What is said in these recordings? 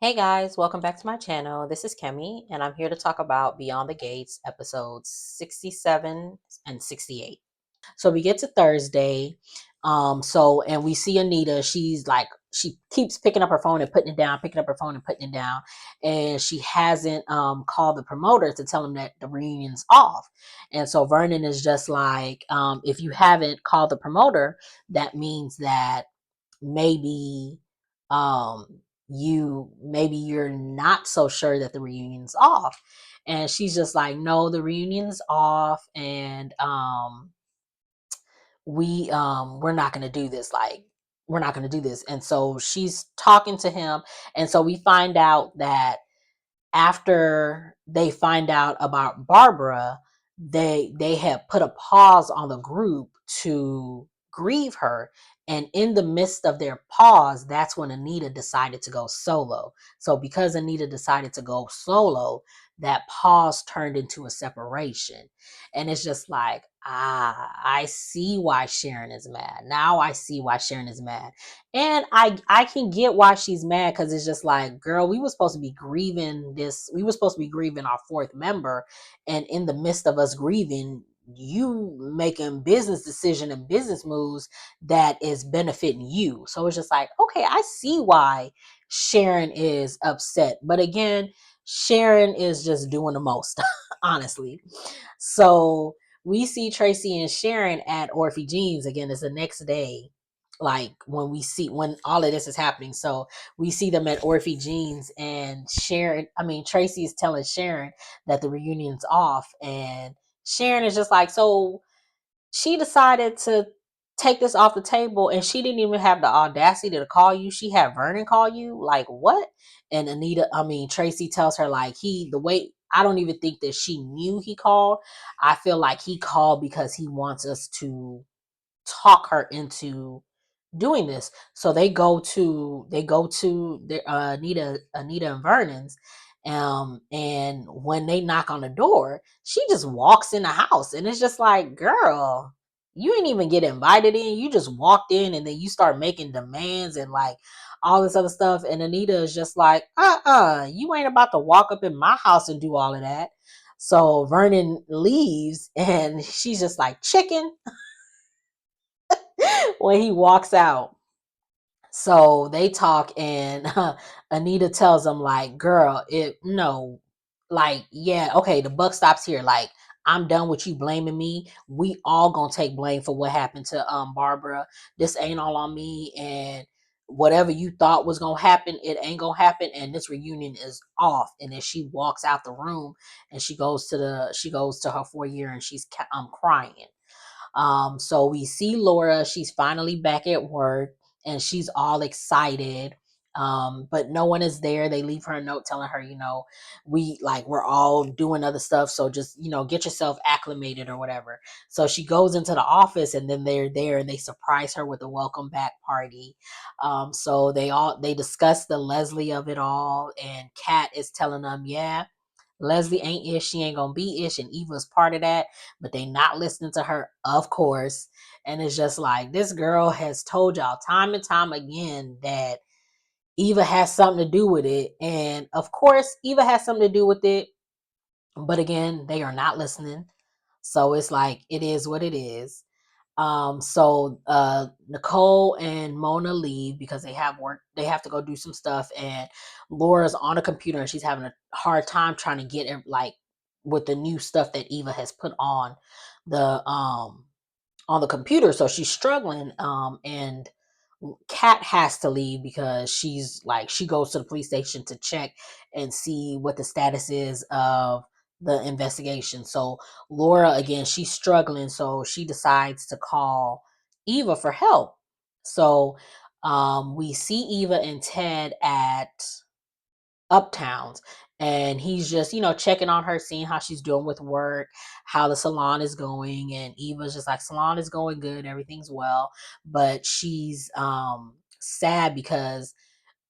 Hey guys, welcome back to my channel. This is Kemi, and I'm here to talk about Beyond the Gates episodes 67 and 68. So we get to Thursday. And we see Anita. She's like, she keeps picking up her phone and putting it down, picking up her phone and putting it down. And she hasn't called the promoter to tell him that the reunion's off. And so Vernon is just like, if you haven't called the promoter, that means that maybe um maybe you're not so sure that the reunion's off. And she's just like, no, the reunion's off, and we're not going to do this. Like, we're not going to do this. And so she's talking to him, and so we find out that after they find out about Barbara, they have put a pause on the group to grieve her. And in the midst of their pause, that's when Anita decided to go solo. So because Anita decided to go solo, that pause turned into a separation. And it's just like, I see why Sharon is mad. Now I see why Sharon is mad. And I can get why she's mad, because it's just like, girl, we were supposed to be grieving this. We were supposed to be grieving our fourth member. And in the midst of us grieving, you making business decision and business moves that is benefiting you. So it's just like, okay, I see why Sharon is upset. But again, Sharon is just doing the most, honestly. So we see Tracy and Sharon at Orphe Jeans again. It's the next day, like when all of this is happening. So we see them at Orphe Jeans, and Tracy is telling Sharon that the reunion's off, and Sharon is just like, so she decided to take this off the table, and she didn't even have the audacity to call you. She had Vernon call you. Like, what? And Tracy tells her, like, the way, I don't even think that she knew he called. I feel like he called because he wants us to talk her into doing this. So they go to their Anita and Vernon's. And when they knock on the door, she just walks in the house, and it's just like, girl, you didn't even get invited in. You just walked in, and then you start making demands and like all this other stuff. And Anita is just like, you ain't about to walk up in my house and do all of that. So Vernon leaves, and she's just like, chicken, when he walks out. So they talk, and Anita tells him, like, girl, it no, like, yeah, okay, the buck stops here. Like, I'm done with you blaming me. We all gonna take blame for what happened to Barbara. This ain't all on me, and whatever you thought was gonna happen, it ain't gonna happen, and this reunion is off. And then she walks out the room, and she goes to her foyer, and she's crying. So we see Laura, she's finally back at work, and she's all excited. But no one is there. They leave her a note telling her, we're all doing other stuff. So just, get yourself acclimated or whatever. So she goes into the office, and then they're there, and they surprise her with a welcome back party. So they discuss the Leslie of it all, and Kat is telling them, yeah, Leslie ain't ish. She ain't gonna be ish, and Eva's part of that. But they not listening to her, of course. And it's just like, this girl has told y'all time and time again that Eva has something to do with it. And of course, Eva has something to do with it. But again, they are not listening. So it's like, it is what it is. So Nicole and Mona leave because they have work, they have to go do some stuff, and Laura's on a computer, and she's having a hard time trying to get it, like, with the new stuff that Eva has put the on the computer. So she's struggling. And Kat has to leave because she goes to the police station to check and see what the status is of the investigation. So Laura, again, she's struggling, so she decides to call Eva for help. So we see Eva and Ted at Uptowns, and he's just, checking on her, seeing how she's doing with work, how the salon is going. And Eva's just like, salon is going good, everything's well. But she's sad because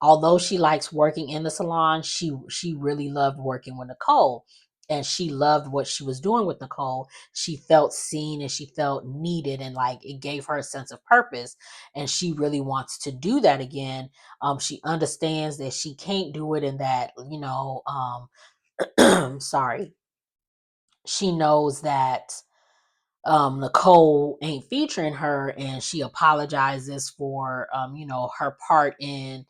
although she likes working in the salon, she really loved working with Nicole. and she loved what she was doing with Nicole. She felt seen and she felt needed, and like it gave her a sense of purpose. And she really wants to do that again. She understands that she can't do it, and that, sorry, she knows that Nicole ain't featuring her, and she apologizes for her part in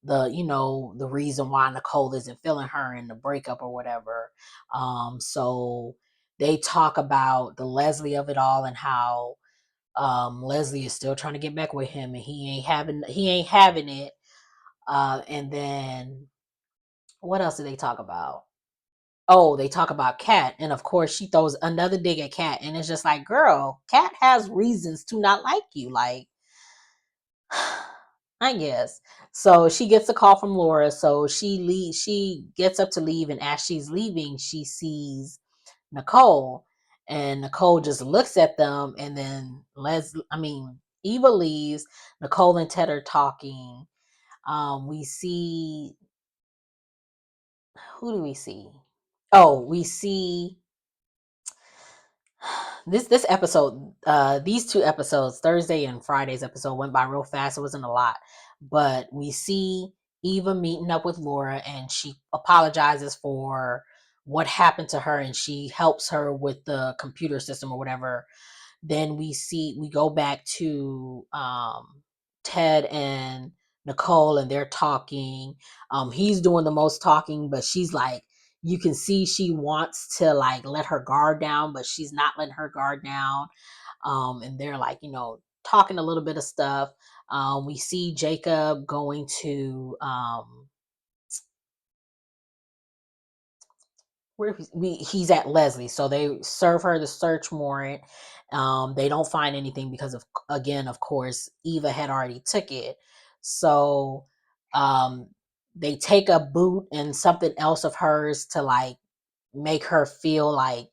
the reason why Nicole isn't feeling her in the breakup or whatever. So they talk about the Leslie of it all, and how Leslie is still trying to get back with him, and he ain't having it. And then what else did they talk about? Oh, they talk about Kat, and of course she throws another dig at Kat, and it's just like, girl, Kat has reasons to not like you, like, I guess. So she gets a call from Laura, so she gets up to leave, and as she's leaving, she sees Nicole, and Nicole just looks at them, and then Eva leaves. Nicole and Ted are talking. We see, who do we see? Oh, we see this episode, these two episodes, Thursday and Friday's episode, went by real fast. It wasn't a lot, but we see Eva meeting up with Laura, and she apologizes for what happened to her, and she helps her with the computer system or whatever. Then we go back to Ted and Nicole, and they're talking. He's doing the most talking, but she's like, you can see she wants to like let her guard down, but she's not letting her guard down. And they're like, talking a little bit of stuff. We see Jacob going to he's at Leslie, so they serve her the search warrant. They don't find anything because, of course, Eva had already took it. So um they take a boot and something else of hers to like make her feel like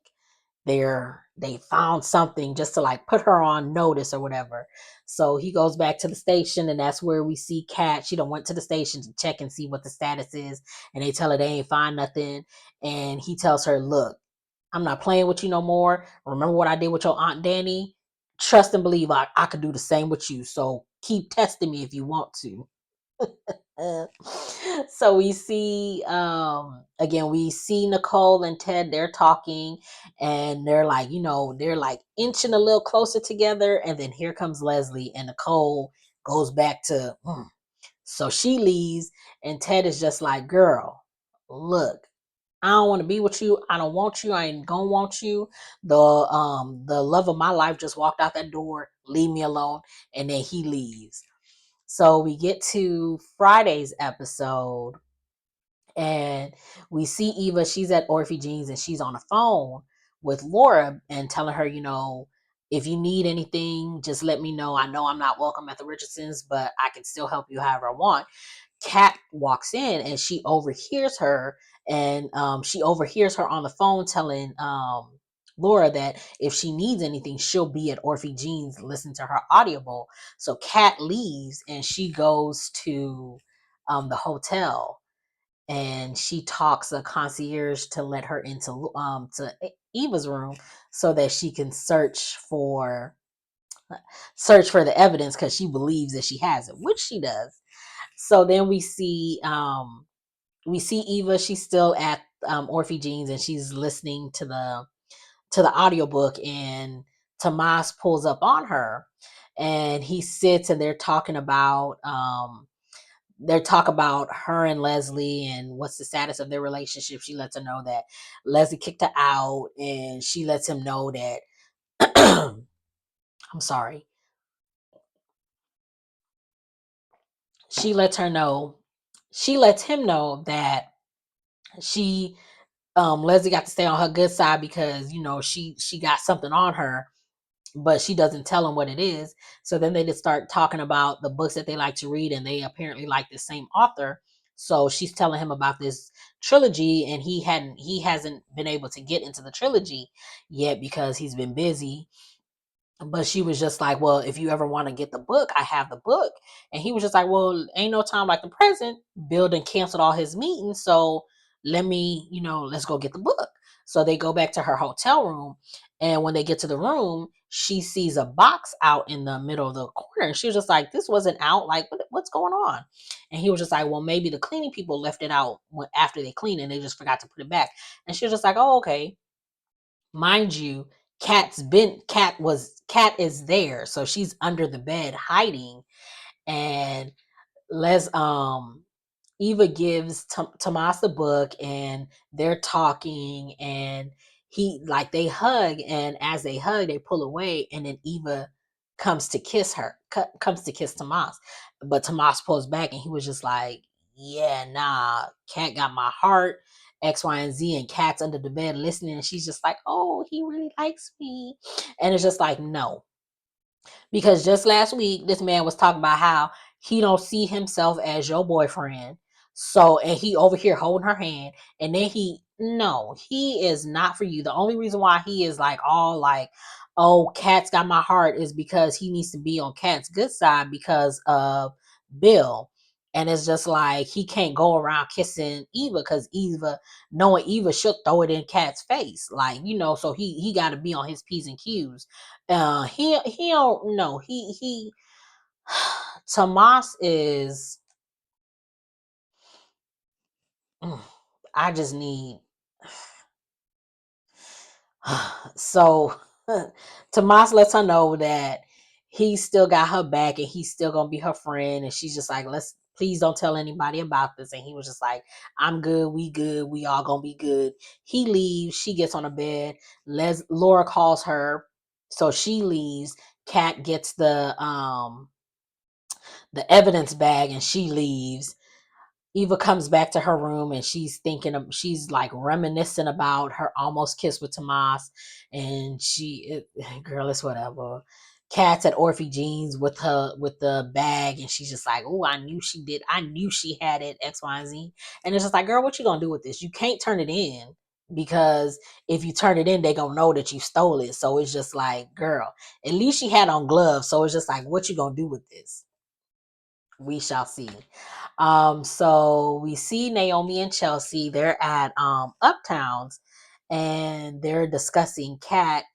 they found something, just to like put her on notice or whatever. So he goes back to the station, and that's where we see Kat. She done went to the station to check and see what the status is, and they tell her they ain't find nothing. And he tells her, look, I'm not playing with you no more. Remember what I did with your Aunt Danny? Trust and believe I could do the same with you. So keep testing me if you want to. Uh, so we see, again, we see Nicole and Ted, they're talking, and they're like, they're like inching a little closer together, and then here comes Leslie, and Nicole goes back to so she leaves, and Ted is just like, girl, look, I don't want to be with you. I don't want you. I ain't gonna want you. The love of my life just walked out that door. Leave me alone. And then he leaves. So we get to Friday's episode, and we see Eva. She's at Orphe Jeans, and she's on the phone with Laura and telling her, if you need anything, just let me know. I know I'm not welcome at the Richardsons, but I can still help you however I want. Kat walks in, and she overhears her, and she overhears her on the phone telling Laura that if she needs anything, she'll be at Orphe Jeans, listen to her audible. So Kat leaves, and she goes to the hotel, and she talks a concierge to let her into to Eva's room, so that she can search for the evidence, because she believes that she has it, which she does. So then we see Eva. She's still at Orphe Jeans, and she's listening to the audiobook, and Tomas pulls up on her, and he sits, and they talk about her and Leslie and what's the status of their relationship. She lets her know that Leslie kicked her out, and she lets him know that I'm sorry. She lets her know. She lets him know that she Leslie got to stay on her good side, because she got something on her, but she doesn't tell him what it is. So then they just start talking about the books that they like to read, and they apparently like the same author. So she's telling him about this trilogy, and he hasn't been able to get into the trilogy yet because he's been busy. But she was just like, well, if you ever want to get the book, I have the book. And he was just like, well, ain't no time like the present. Bill done canceled all his meetings, so let's go get the book. So they go back to her hotel room. And when they get to the room, she sees a box out in the middle of the corner. And she was just like, this wasn't out. Like, what's going on? And he was just like, well, maybe the cleaning people left it out after they cleaned and they just forgot to put it back. And she was just like, oh, okay. Mind you, Cat is there. So she's under the bed hiding. And Les Eva gives Tomas the book, and they're talking, and they hug, and as they hug they pull away, and then Eva comes to kiss Tomas, but Tomas pulls back, and he was just like, yeah, nah, Cat got my heart, X, Y, and Z, and Cat's under the bed listening, and she's just like, oh, he really likes me. And it's just like, no, because just last week this man was talking about how he don't see himself as your boyfriend. So, and he over here holding her hand, and then he is not for you. The only reason why he is like all like, oh, Cat's got my heart, is because he needs to be on Cat's good side because of Bill. And it's just like he can't go around kissing Eva because knowing Eva should throw it in Cat's face, like, so he got to be on his P's and Q's. He don't know. He Tomas is. I just need. So Tomas lets her know that he still got her back and he's still gonna be her friend, and she's just like, let's please don't tell anybody about this. And he was just like, I'm good, we all gonna be good. He leaves, she gets on the bed. Laura calls her, so she leaves. Kat gets the evidence bag and she leaves. Eva comes back to her room and she's like reminiscing about her almost kiss with Tomas, and girl, it's whatever. Kat's at Orphe Jeans with the bag, and she's just like, oh, I knew she did. I knew she had it, X, Y, and Z. And it's just like, girl, what you gonna do with this? You can't turn it in, because if you turn it in, they gonna know that you stole it. So it's just like, girl, at least she had on gloves. So it's just like, what you gonna do with this? We shall see. So we see Naomi and Chelsea. They're at Uptowns, and they're discussing Kat,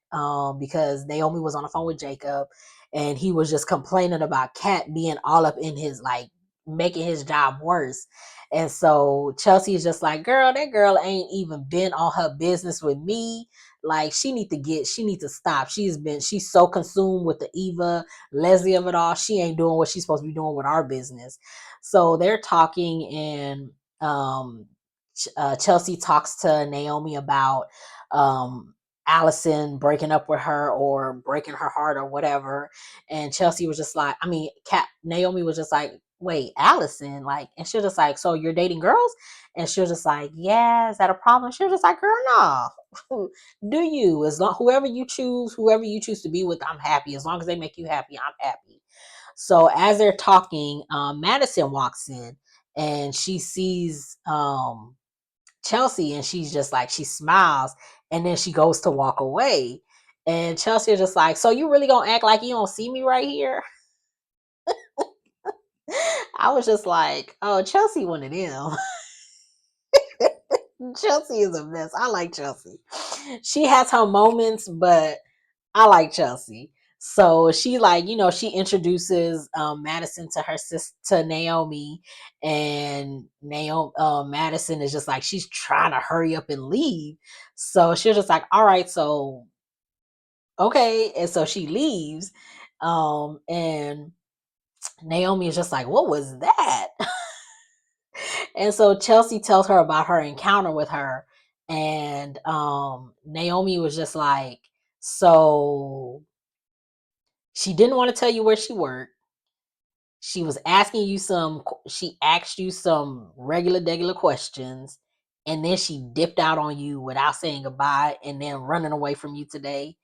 because Naomi was on the phone with Jacob, and he was just complaining about Kat being all up in his, like, making his job worse. And so Chelsea is just like, girl, that girl ain't even been on her business with me. Like, she need to stop. She's so consumed with the Eva Leslie of it all. She ain't doing what she's supposed to be doing with our business. So they're talking, and Chelsea talks to Naomi about Allison breaking up with her or breaking her heart or whatever. And Chelsea was just like, Naomi was just like, wait, Allison, like, and she was just like, so you're dating girls? And she was just like, yeah, is that a problem? She was just like, girl, no. Do you? As long whoever you choose to be with, I'm happy. As long as they make you happy, I'm happy. So as they're talking, Madison walks in, and she sees Chelsea, and she's just like, she smiles, and then she goes to walk away. And Chelsea is just like, so you really gonna act like you don't see me right here? I was just like, oh, Chelsea one of them. Chelsea is a mess. I like Chelsea. She has her moments, but I like Chelsea. So she, like, she introduces Madison to her sister, to Naomi, and Madison is just like, she's trying to hurry up and leave. So she's just like, all right, so okay. And so she leaves. And Naomi is just like, what was that? And so Chelsea tells her about her encounter with her. And Naomi was just like, so she didn't want to tell you where she worked. She was asking you she asked you some regular questions, and then she dipped out on you without saying goodbye and then running away from you today.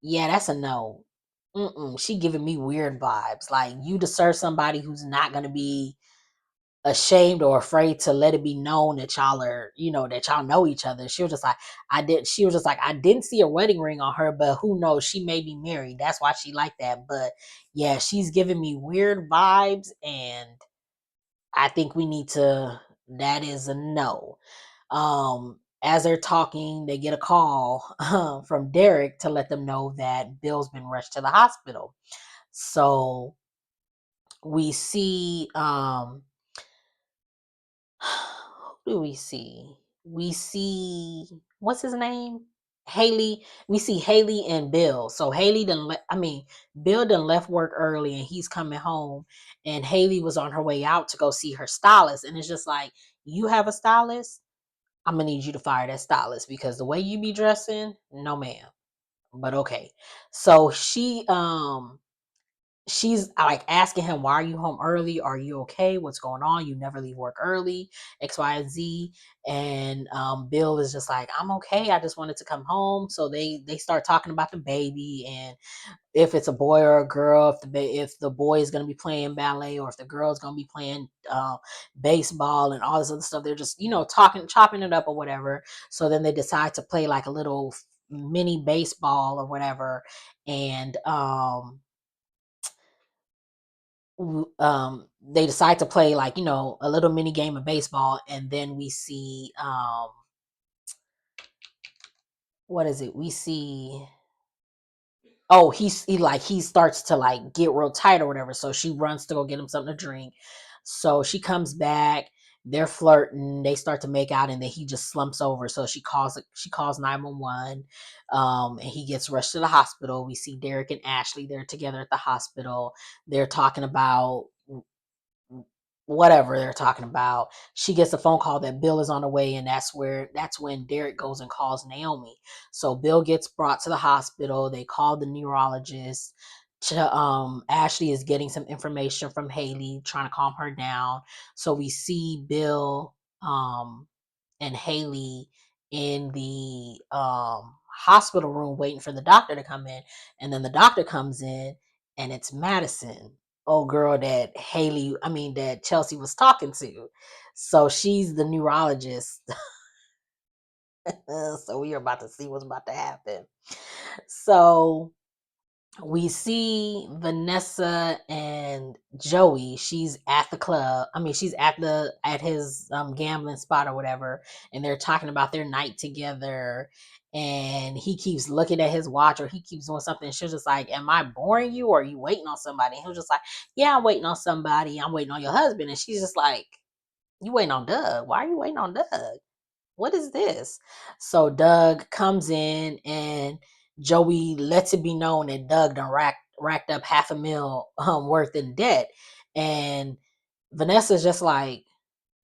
Yeah, that's a no. She giving me weird vibes. Like, you deserve somebody who's not going to be ashamed or afraid to let it be known that that y'all know each other. She was just like, I didn't see a wedding ring on her, but who knows, she may be married. That's why she like that. But yeah, she's giving me weird vibes, and I think that is a no. as they're talking, they get a call from Derek to let them know that Bill's been rushed to the hospital. So we see who do we see? We see, what's his name? Haley. We see Haley and Bill. So Haley Bill done left work early and he's coming home, and Haley was on her way out to go see her stylist. And it's just like, you have a stylist? I'm gonna need you to fire that stylist, because the way you be dressing, no ma'am. But okay. So she's like asking him, why are you home early? Are you okay? What's going on? You never leave work early, X, Y, and Z. And Bill is just like, I'm okay. I just wanted to come home. So they start talking about the baby, and if it's a boy or a girl, if the boy is going to be playing ballet, or if the girl is going to be playing baseball and all this other stuff. They're just, talking, chopping it up or whatever. So then they decide to play like a little mini baseball or whatever. And they decide to play like, a little mini game of baseball. And then we see, what is it? We see, oh, he starts to like get real tight or whatever. So she runs to go get him something to drink. So she comes back, they're flirting, they start to make out, and then he just slumps over. So she calls 911. And he gets rushed to the hospital. We see Derek and Ashley, they're together at the hospital. They're talking about whatever they're talking about. She gets a phone call that Bill is on the way, and that's when Derek goes and calls Naomi. So Bill gets brought to the hospital. They call the neurologist. Ashley is getting some information from Haley, trying to calm her down. So we see Bill and Haley in the hospital room waiting for the doctor to come in. And then the doctor comes in, and it's Madison, old girl that Chelsea was talking to. So she's the neurologist. So we are about to see what's about to happen. So we see Vanessa and Joey. She's at the club. She's at his gambling spot or whatever, and they're talking about their night together. And he keeps looking at his watch, or he keeps doing something. And she's just like, "Am I boring you, or are you waiting on somebody?" And he was just like, "Yeah, I'm waiting on somebody. I'm waiting on your husband." And she's just like, "You waiting on Doug? Why are you waiting on Doug? What is this?" So Doug comes in, and Joey lets it be known that Doug done racked up $500,000 worth in debt. And Vanessa's just like,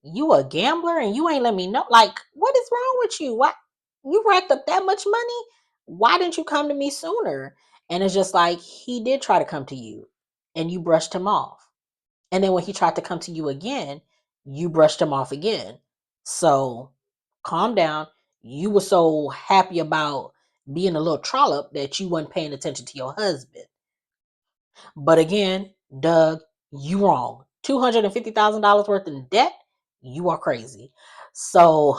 "You a gambler and you ain't let me know? Like, what is wrong with you? Why you racked up that much money? Why didn't you come to me sooner?" And it's just like, he did try to come to you, and you brushed him off. And then when he tried to come to you again, you brushed him off again. So calm down. You were so happy about being a little trollop that you wasn't paying attention to your husband. But again, Doug, you wrong. $250,000 worth in debt? You are crazy. So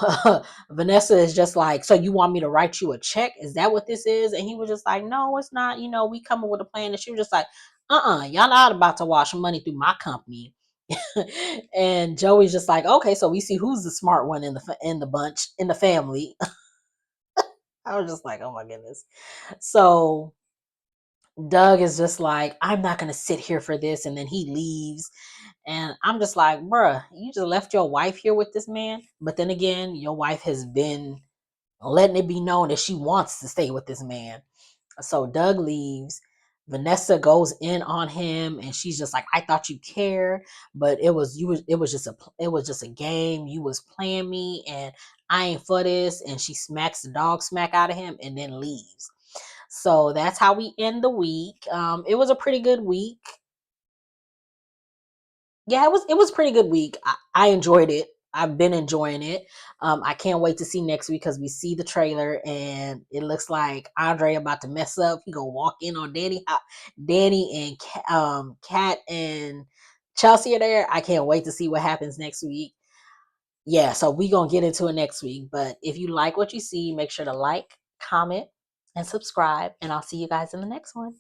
Vanessa is just like, "So you want me to write you a check? Is that what this is?" And he was just like, "No, it's not. We coming with a plan." And she was just like, y'all not about to wash money through my company." And Joey's just like, "Okay, so we see who's the smart one in the bunch, in the family." I was just like, oh my goodness. So Doug is just like, "I'm not gonna sit here for this," and then he leaves. And I'm just like, bruh, you just left your wife here with this man. But then again, your wife has been letting it be known that she wants to stay with this man. So Doug leaves. Vanessa goes in on him, and she's just like, "I thought you cared, but it was just a game. You was playing me, and I ain't for this." And she smacks the dog smack out of him and then leaves. So that's how we end the week. It was a pretty good week. Yeah, it was a pretty good week. I enjoyed it. I've been enjoying it. I can't wait to see next week, because we see the trailer and it looks like Andre about to mess up. He gonna walk in on Danny and Kat and Chelsea are there. I can't wait to see what happens next week. Yeah, so we gonna get into it next week. But if you like what you see, make sure to like, comment, and subscribe. And I'll see you guys in the next one.